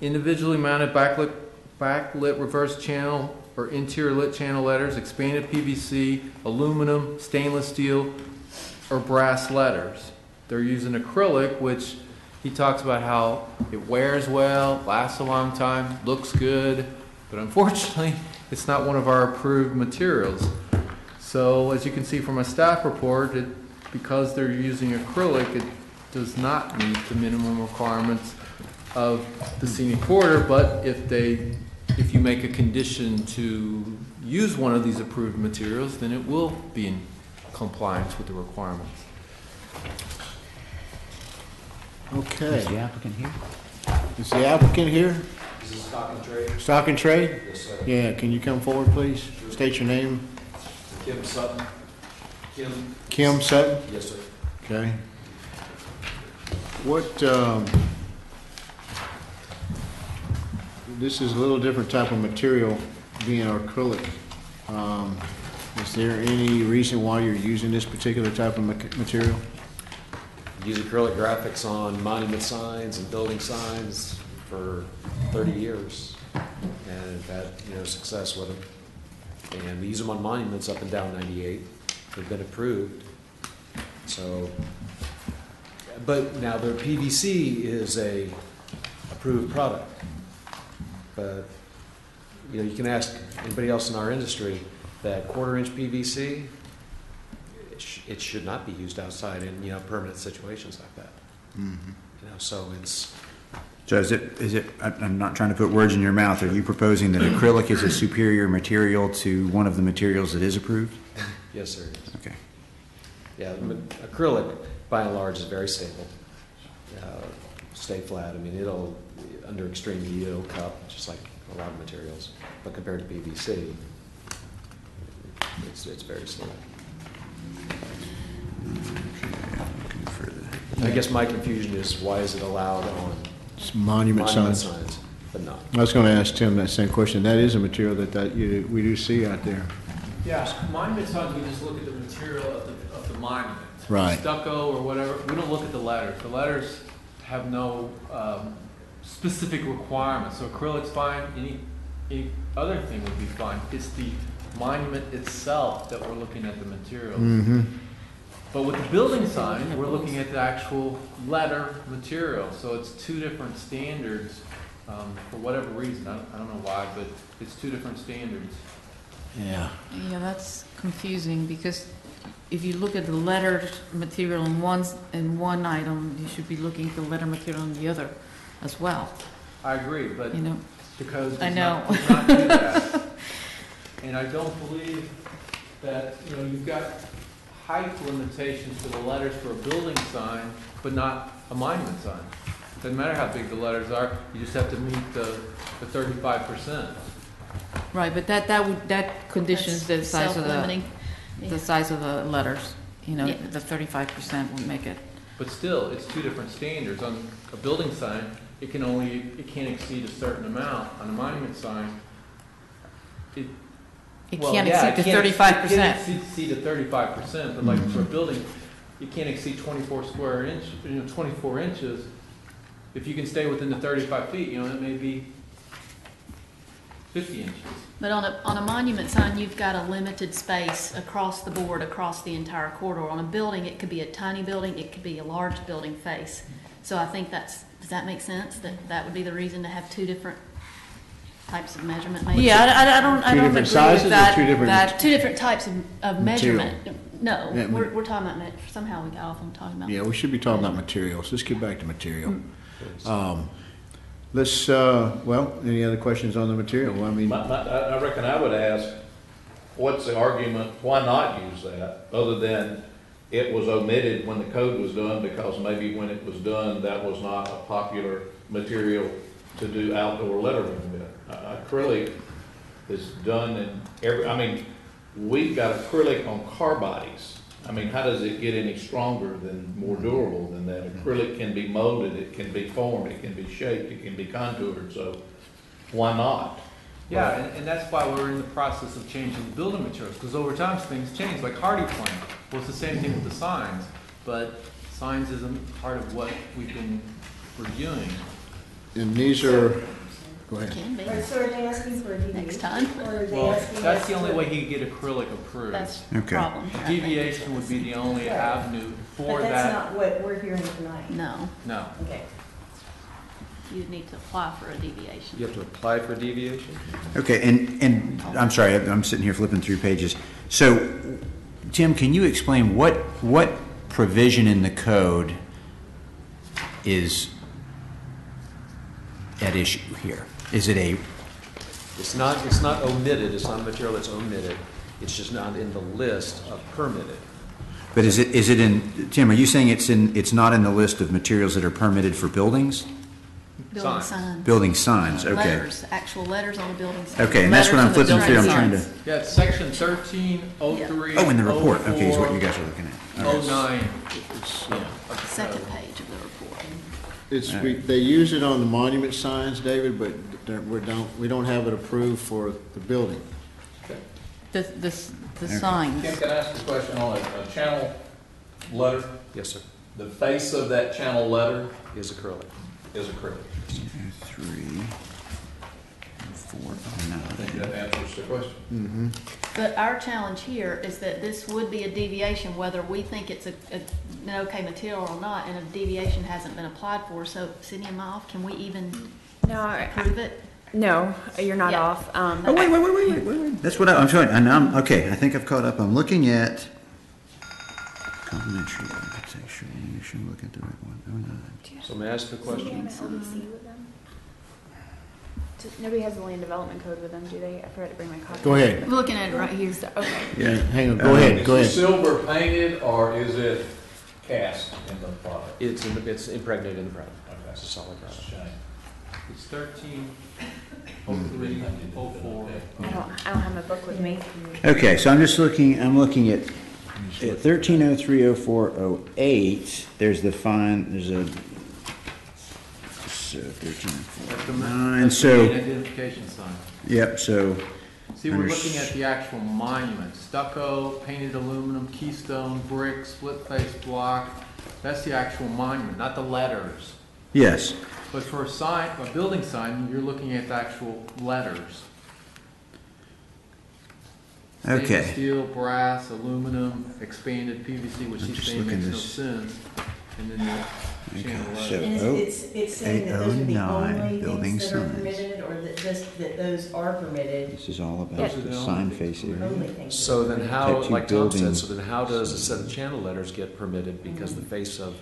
individually mounted backlit reverse channel or interior lit channel letters, expanded PVC, aluminum, stainless steel, or brass letters. They're using acrylic, which he talks about how it wears well, lasts a long time, looks good, but unfortunately, it's not one of our approved materials. So as you can see from a staff report, because they're using acrylic, it does not meet the minimum requirements of the scenic corridor, but if you make a condition to use one of these approved materials, then it will be in compliance with the requirements. Okay. Is the applicant here? Is the applicant here? This is Stock and Trade. Stock and Trade? Yes, sir. Yeah, can you come forward, please? State your name. Kim Sutton. Kim Sutton? Yes, sir. Okay. What, this is a little different type of material, being acrylic. Is there any reason why you're using this particular type of material? Use acrylic graphics on monument signs and building signs for 30 years, and we've had success with them. And we use them on monuments up and down 98. They've been approved. So, but now their PVC is a approved product. But you can ask anybody else in our industry that 1/4-inch PVC. It should not be used outside in permanent situations like that. Mm-hmm. So it's. So is it? I'm not trying to put words in your mouth. Are you proposing that acrylic is a superior material to one of the materials that is approved? Yes, sir. Okay. Yeah, acrylic by and large is very stable. Stay flat. I mean, it'll under extreme heat it'll cup just like a lot of materials. But compared to PVC, it's very stable. I guess my confusion is why is it allowed on It's monument signs. but not. I was going to ask Tim that same question. That is a material that we do see out there. Yeah, monument signs, we just look at the material of the monument. Right. Stucco or whatever, we don't look at the letters. The letters have no specific requirements. So acrylic's fine, any other thing would be fine. It's the monument itself that we're looking at the materials. Mm-hmm. But with the building sign, we're looking at the actual letter material. So it's two different standards for whatever reason. I don't know why, but it's two different standards. Yeah. Yeah, that's confusing because if you look at the letter material in one item, you should be looking at the letter material in the other as well. I agree, but the code I does know. not do that. And I don't believe that, you've got height limitations for the letters for a building sign, but not a monument sign. Doesn't matter how big the letters are, you just have to meet the 35%. Right, but that conditions the size of the size of the letters. The 35% would make it. But still, it's two different standards. On a building sign, it can't exceed a certain amount. On a monument sign, It can't exceed the 35%. It can't exceed the 35%, but like for a building, you can't exceed 24 inches. If you can stay within the 35 feet, that may be 50 inches. But on a monument sign, you've got a limited space across the board, across the entire corridor. On a building, it could be a tiny building, it could be a large building face. So I think does that make sense? That would be the reason to have two different types of measurement maybe? Yeah, I don't agree with sizes or that. two different- Two different types of measurement. No, Yeah, we're talking about, somehow we got off on talking about. Yeah, we should be talking about materials. Let's get back to material. Any other questions on the material? I reckon I would ask, what's the argument, why not use that, other than it was omitted when the code was done, because maybe when it was done, that was not a popular material to do outdoor lettering with. Acrylic is done in we've got acrylic on car bodies. How does it get any stronger more durable than that? Acrylic can be molded, it can be formed, it can be shaped, it can be contoured, so why not? Yeah, and that's why we're in the process of changing the building materials, because over time things change, like hardy plank. Well, it's the same thing with the signs, but signs isn't part of what we've been reviewing. And these are, go ahead. Can be. So are they asking for a deviation? Next time. Or are they Well, asking that's us the only to- way he could get acrylic approved. That's the Okay. problem. I think. Deviation would be the only avenue for But that's that. not what we're hearing tonight. No, No. Okay. you'd need to apply for a deviation. You have to apply for deviation? Okay, and I'm sorry, I'm sitting here flipping through pages. So, Tim, can you explain what provision in the code is at issue here? Is it a, It's not omitted, it's not a material that's omitted, it's just not in the list of permitted. but is it in, Tim, are you saying it's not in the list of materials that are permitted for buildings? Building Signs. signs. Building signs, okay. Letters, actual letters on the building sign. Okay, and that's what I'm Letters flipping on through, the I'm trying to, signs. Yeah, it's section 1303. oh, in the report, okay, is what you guys are looking at. All right. 09. Second page of the report. It's, they use it on the monument signs, David, but we don't have it approved for the building. The signs. Kim, can I ask a question on a channel letter? Yes, sir, The face of that channel letter is acrylic. is acrylic. 3, 4, I think that answers the question. But our challenge here is that this would be a deviation, whether we think it's an okay material or not, and a deviation hasn't been applied for. So, Sydney, am I off? Can we even No, approve it? no, you're not Yeah. off. Oh, wait. That's what I'm trying, and okay, I think I've caught up. I'm looking at complimentary architecture. You should look at the right one. Oh, no. So may I ask the question? Nobody has the land development code with them, do they? I forgot to bring my copy. Go ahead. I'm looking at it right here. Okay. Yeah. Hang on, go ahead, go Is ahead. it silver painted or is it cast in the product? It's impregnated in the product. Okay. It's a solid product. Shame. It's 130304. I don't have my book with me. Okay, so I'm looking at 13030408. There's the fine, there's a, so 1309, That's the so, main identification sign. yep, so, See, we're looking at the actual monument, stucco, painted aluminum, keystone, brick, split face block. That's the actual monument, not the letters. yes. But for a sign, a building sign, you're looking at the actual letters. Stainless Okay. steel, brass, aluminum, expanded PVC, which I'm he's just saying looking makes no this- sense. And then the channel Okay, letters. so- And Oh, it's saying that those are the 809 only building things that are signs. permitted, or that those are permitted, This is all about Those are the the sign only face things. area. only things. So then how, Type 2 like Tom building. said, so then how does a set of channel letters get permitted? Because the face of,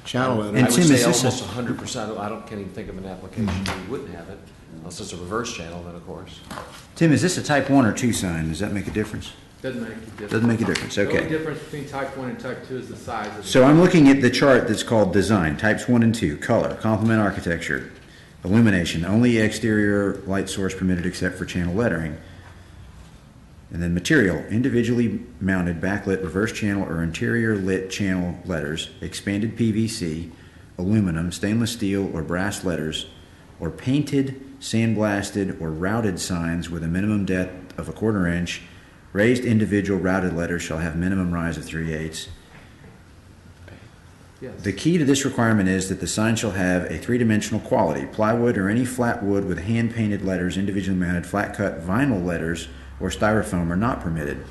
Channel I letter. And would Tim, say is this a- almost 100%, can't even think of an application where you wouldn't have it, unless it's a reverse channel, then of course. Tim, is this a type 1 or 2 sign? Does that make a difference? Doesn't make a difference. Doesn't make a difference, The only okay. difference between type 1 and type 2 is the size of the. So I'm looking at the chart that's called design, types 1 and 2, color, complement architecture, illumination, only exterior light source permitted except for channel lettering. And then material, individually mounted backlit reverse channel or interior lit channel letters, expanded PVC, aluminum, stainless steel or brass letters, or painted, sandblasted, or routed signs with a minimum depth of 1/4 inch. Raised individual routed letters shall have minimum rise of 3/8. Yes. The key to this requirement is that the sign shall have a three-dimensional quality. Plywood or any flat wood with hand-painted letters, individually mounted flat-cut vinyl letters, or styrofoam are not permitted.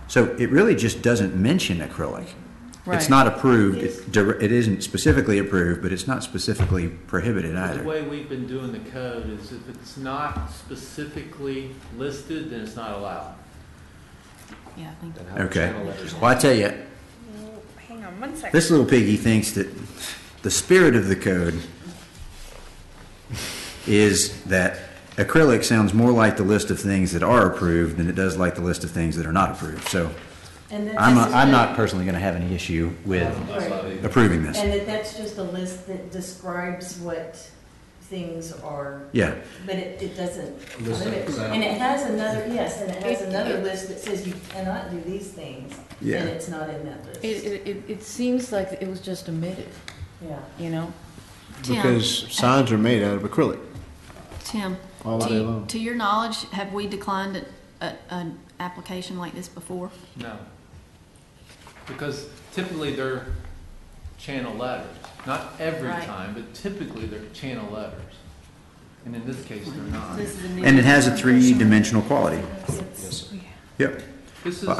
So it really just doesn't mention acrylic. It's Right. not approved, it isn't specifically approved, but it's not specifically prohibited The either. way we've been doing the code is if it's not specifically listed, then it's not allowed. Yeah, I think. Then how do Okay. channel letters? Well, I tell you, Hang on one second. this little piggy thinks that the spirit of the code is that acrylic sounds more like the list of things that are approved than it does like the list of things that are not approved. So And that I'm that's not personally going to have any issue with Right. approving this. And that's just a list that describes what things are, Yeah, but it doesn't List of limit. examples. And it has another, yes, and it has another list that says you cannot do these things, Yeah. and it's not in that list. It seems like it was just omitted, Yeah. you know? Tim, Because signs are made out of acrylic. Tim, All day long. to your knowledge, have we declined an application like this before? No. Because typically they're channel letters. Not every Right. time, but typically they're channel letters. And in this case, they're not. This is a new. And it has a three-dimensional quality. Yes, sir. Yep. This is, Well,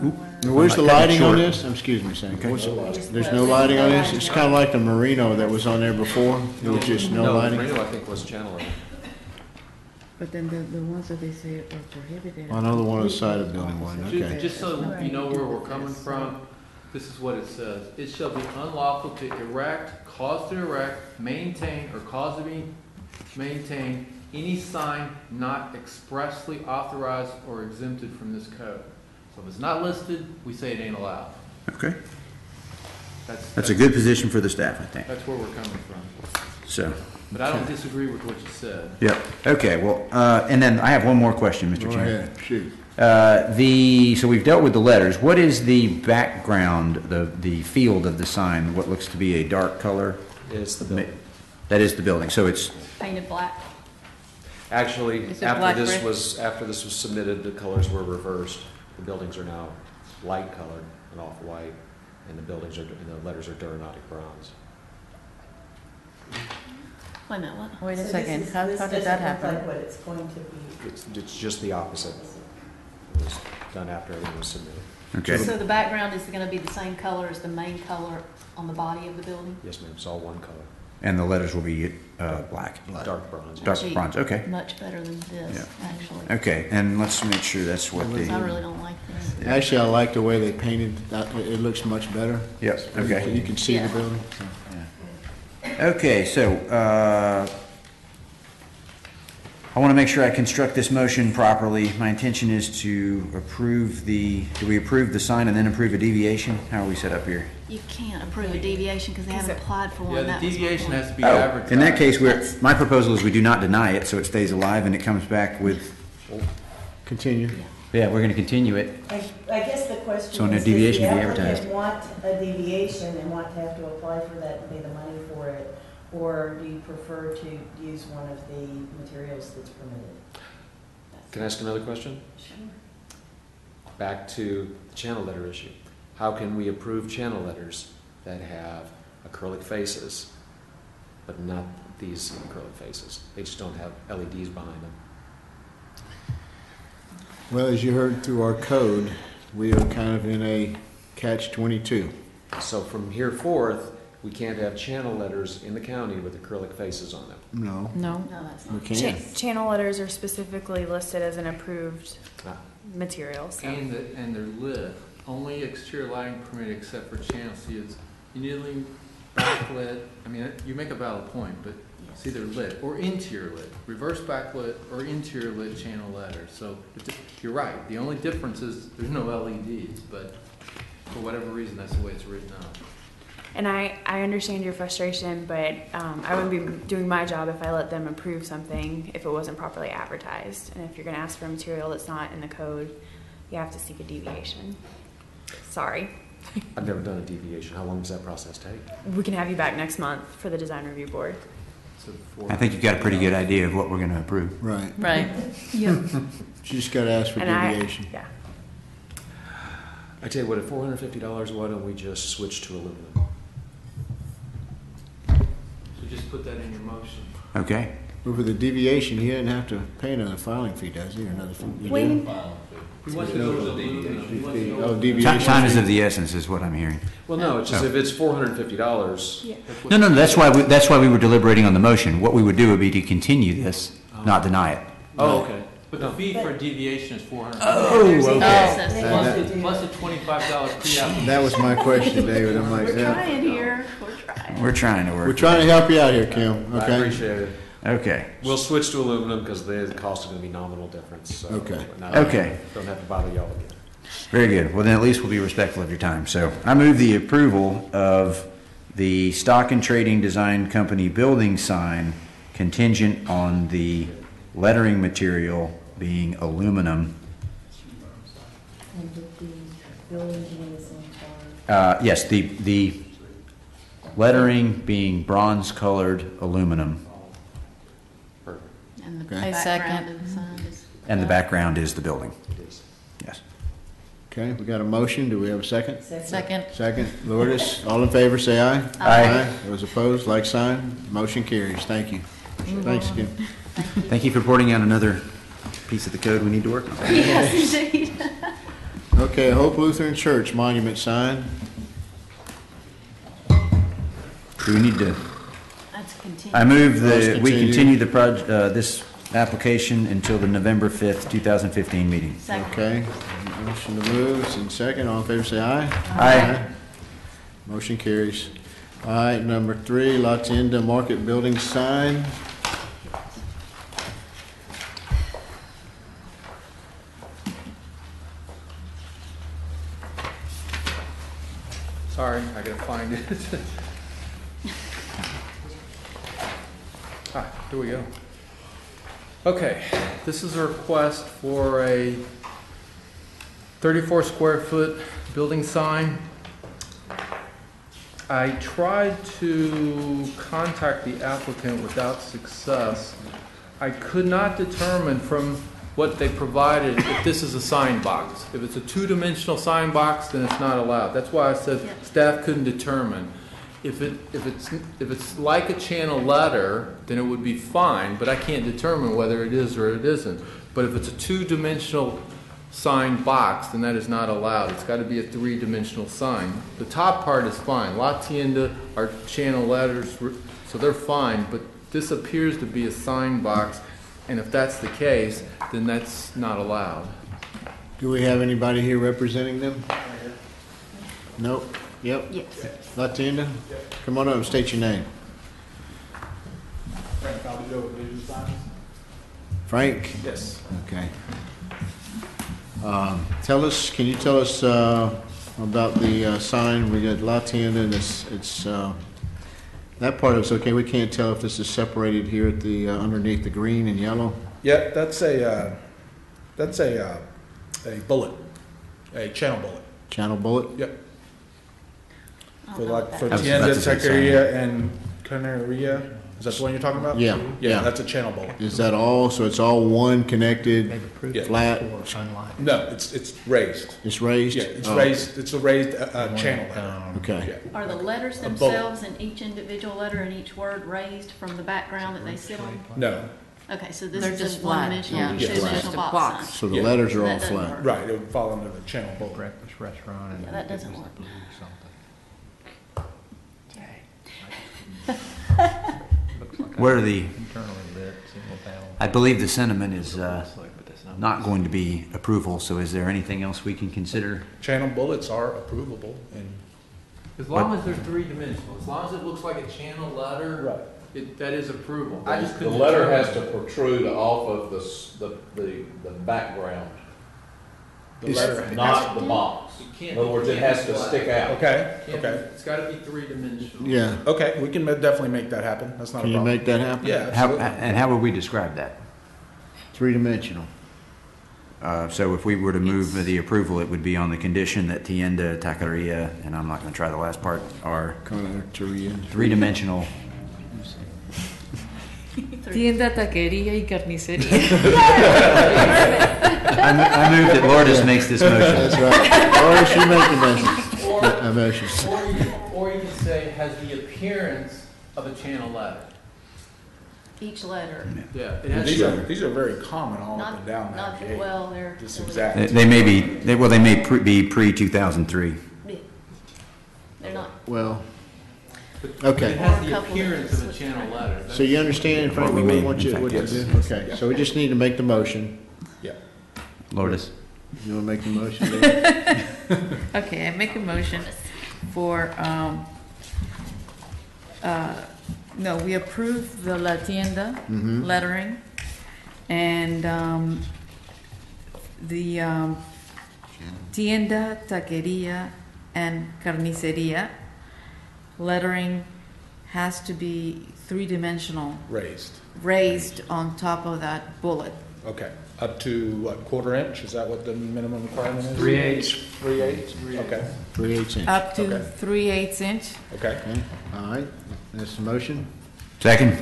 oop. Where's the I'm not cutting lighting on short. this? Excuse me, Sam. There's no lighting on this? It's kind of like the Marino that was on there before. There was just no lighting. Marino, I think, was channel letter. But then the ones that they say are prohibited. Another one on the side of the building one, okay. just so you know where we're coming from, this is what it says. It shall be unlawful to erect, cause to erect, maintain, or cause to be maintained any sign not expressly authorized or exempted from this code. So if it's not listed, we say it ain't allowed. Okay. That's a good position for the staff, I think. That's where we're coming from. So, But I don't disagree with what you said. yep. Okay, well, and then I have one more question, Mr. Go Chairman. ahead, shoot. So we've dealt with the letters. What is the background, the field of the sign? What looks to be a dark color? It's the building. That is the building. So it's, Painted black. Actually, Is it black brick? after this was submitted, the colors were reversed. The buildings are now light colored and off-white, and the letters are Duranotic bronze. Wait a minute, what? Wait a So second, this is- how this did that doesn't look happen? like what it's going to be. It's just the opposite. It was done after everything was submitted. okay. So the background is gonna be the same color as the main color on the body of the building? Yes, ma'am, it's all one color. And the letters will be black. Dark bronze. Dark Actually, bronze, okay. Much better than this, actually. Okay, and let's make sure that's what I the, really don't like this. Actually, I like the way they painted that. It looks much better. yep, okay. You can see the Yeah. building. Okay, so, I want to make sure I construct this motion properly. My intention is to approve do we approve the sign and then approve a deviation? How are we set up here? You can't approve a deviation because they haven't applied for one. Yeah, That the was my deviation point. has to be Oh, advertised. in that case, my proposal is we do not deny it, so it stays alive and it comes back with, Continue. yeah, we're going to continue it. I guess the question So no is, deviation does to the be advertised. applicant want a deviation and want to have to apply for that and pay the money for it? Or do you prefer to use one of the materials that's permitted? Can I ask another question? Sure. Back to the channel letter issue. How can we approve channel letters that have acrylic faces, but not these acrylic faces? They just don't have LEDs behind them. Well, as you heard through our code, we are kind of in a catch-22. So from here forth, we can't have channel letters in the county with acrylic faces on them. No, No? No, that's we not. can't. Channel letters are specifically listed as an approved Ah. material, so. And they're lit. Only exterior lighting permitted except for channel. See, it's immediately backlit. I mean, you make a valid point, but see, they're lit or interior lit, reverse backlit or interior lit channel letters. So you're right. The only difference is there's no LEDs, but for whatever reason, that's the way it's written up. And I understand your frustration, but I wouldn't be doing my job if I let them approve something if it wasn't properly advertised. And if you're gonna ask for a material that's not in the code, you have to seek a deviation. Sorry. I've never done a deviation. How long does that process take? We can have you back next month for the design review board. So I think you've got a pretty good idea of what we're going to approve. Right. Right. Yeah. You just gotta ask for And deviation. yeah. I tell you what, at $450, why don't we just switch to aluminum? So just put that in your motion. Okay? But for the deviation, he didn't have to pay another filing fee, does he, or another fee? You We- do? He wants to go to the deviation. He wants to go- Oh, deviation. Time is of the essence is what I'm hearing. Well, no, it's just if it's $450, No, that's why we were deliberating on the motion. What we would do would be to continue this, not deny it. oh, okay. But the fee for deviation is $400. There's a process. They Plus have to the, do- plus the $25 pre-application. That was my question, David. I'm like, We're yeah. trying here, we're trying. We're trying to We're work. trying to help you out here, Kim, I okay? appreciate it. Okay. We'll switch to aluminum because the cost is going to be nominal difference. So Okay. Okay. Don't have to bother y'all again. Very good. Well, then at least we'll be respectful of your time. So I move the approval of the Stock and Trading Design Company building sign contingent on the lettering material being aluminum. And with the building being the same color. Yes, the lettering being bronze-colored aluminum, Perfect. And the Okay. I background second. of the sign is. and the background is the building. It is. Yes. Okay, we got a motion. Do we have a second? Second. Second. Lourdes, all in favor, say aye. Aye. Those opposed, like sign. Motion carries. Thank you. Thanks again. Thank you for pointing out another piece of the code we need to work on. Yes, indeed. Okay, Hope Lutheran Church monument sign. Do we need to, That's continued. I move Let's that we continue. continue this application until the November 5th, 2015 meeting. Second. Okay, motion to move, and second, all in favor, say aye. Aye. Motion carries. All right, number 3, La Tienda Market Building sign. Sorry, I gotta find it. Here we go. Okay, this is a request for a 34 square foot building sign. I tried to contact the applicant without success. I could not determine from what they provided if this is a sign box. If it's a two-dimensional sign box, then it's not allowed. That's why I said Yeah. staff couldn't determine. If it's like a channel letter, then it would be fine, but I can't determine whether it is or it isn't. But if it's a two-dimensional sign box, then that is not allowed. It's got to be a three-dimensional sign. The top part is fine. La Tienda are channel letters, so they're fine, but this appears to be a sign box, and if that's the case, then that's not allowed. Do we have anybody here representing them? Nope. Yep. Yes. La Tienda? Come on up and state your name. Frank? Yes. Okay. Can you tell us about the sign? We got La Tienda, and it's that part of it's okay. We can't tell if this is separated here at the underneath the green and yellow. Yeah, that's a bullet, a channel bullet. Channel bullet. Yep. I For don't know like what for that was Tienda, about to say Taqueria, and Canaria. Is that the one you're talking about? Yeah. Yeah, that's a channel bullet. Is that all? So it's all one connected, Yeah. flat. No, it's raised. It's raised. Yeah, it's Oh, raised. It's a raised channel letter. Okay. Yeah. Are the letters bullet. themselves and each individual letter and each word raised from the background that they sit on? No, Okay, so this They're is just a flat, one-dimensional, yeah. Yes. two-dimensional Just a box box. sign. So the Yeah. letters So are that all doesn't flat. work. right. It would fall under the channel bullet. Breakfast restaurant. Yeah, that doesn't work. What are the, Internally lit, single panel. I believe the sentiment is not going to be approval, so is there anything else we can consider? Channel bullets are approvable, and As long as they're three-dimensional, as long as it looks like a channel letter, that is approval. I just The couldn't letter determine. has to protrude off of the background, the letter. has- not the box. It can't In other be- words, it can't has be to flat. stick out. Okay. Can't be- Okay. It's gotta be three-dimensional. Yeah. Okay. We can definitely make that happen. That's not Can a you problem. make that happen? Yeah. How, Absolutely. and how would we describe that? Three-dimensional. So if we were to move the approval, it would be on the condition that Tienda, Taqueria, and I'm not going to try the last part, are three-dimensional. Tienda, taquería y carnicería. I move that Lourdes makes this motion. That's right. Or she make the motion. Or you could say, has the appearance of a channel letter. Each letter, Yeah. It has These to- are very common all up not, and down that not, gate. well, they're. Just really- exact. They may be, they may be pre-2003. They're not. Well, It okay. has the Or a couple appearance that of a switch channel back. letter. So you understand, Frank, What we what we mean, want you in what fact, to yes. do? Okay, so we just need to make the motion. Yeah. Lourdes? You want to make the motion, Dave? Okay, I make a motion for, no, we approve the La Tienda Mhm. lettering and the Tienda, Taqueria, and Carniceria lettering has to be three-dimensional, Raised. raised on top of that bullet. Okay. Up to what, quarter inch? Is that what the minimum requirement is? 3/8. 3/8? Okay. 3/8 inch. Up to Okay. 3/8 inch. Okay. Okay, all right. That's the motion. Second?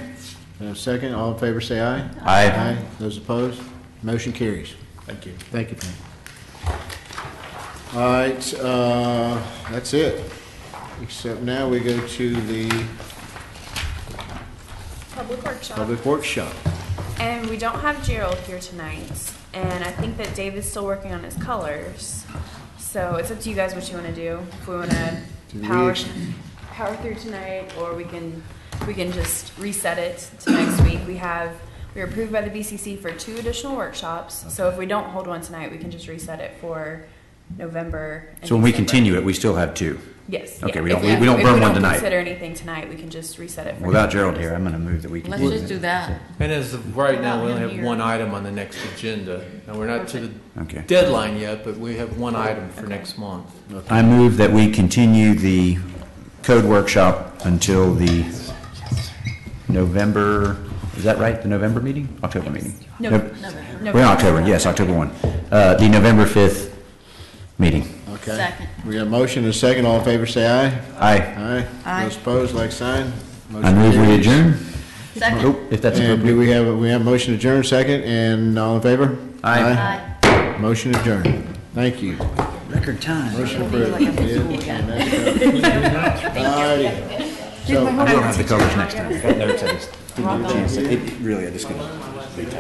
Second, all in favor, say aye. Aye. Those opposed? Motion carries. Thank you. Thank you, Frank. All right, that's it. Except now we go to the Public workshop. public workshop. And we don't have Gerald here tonight, and I think that Dave is still working on his colors. So it's up to you guys what you want to do. If we want to Do we power ex- through tonight, or we can just reset it to next week. We were approved by the BCC for 2 additional workshops. So if we don't hold one tonight, we can just reset it for November. And So when we December. continue it, we still have 2. Yes. Okay, yeah. we don't- If we don't if burn we one don't tonight. consider anything tonight, we can just reset it for Without November. Gerald here, I'm gonna move that we Let's continue. just do that. And as of right now, we only Without have him one here. item on the next agenda. Now, we're not to the Okay. deadline yet, but we have one item for next month. I move that we continue the code workshop until the November, is that right, the November meeting? October meeting? No, We're in October, yes, October 1. The November 5th meeting. Okay. Second. We got a motion and a second. All in favor, say aye. Aye. Aye. Aye. Those opposed, like sign. I Motion move we carries. adjourn. Second. Oh, if that's And do appropriate. we have a motion to adjourn second, and all in favor? Aye. Aye. Motion adjourned. Thank you. Record time. Motion approved. Alrighty. So, We'll have the colors next time. That note says, it really, I just gonna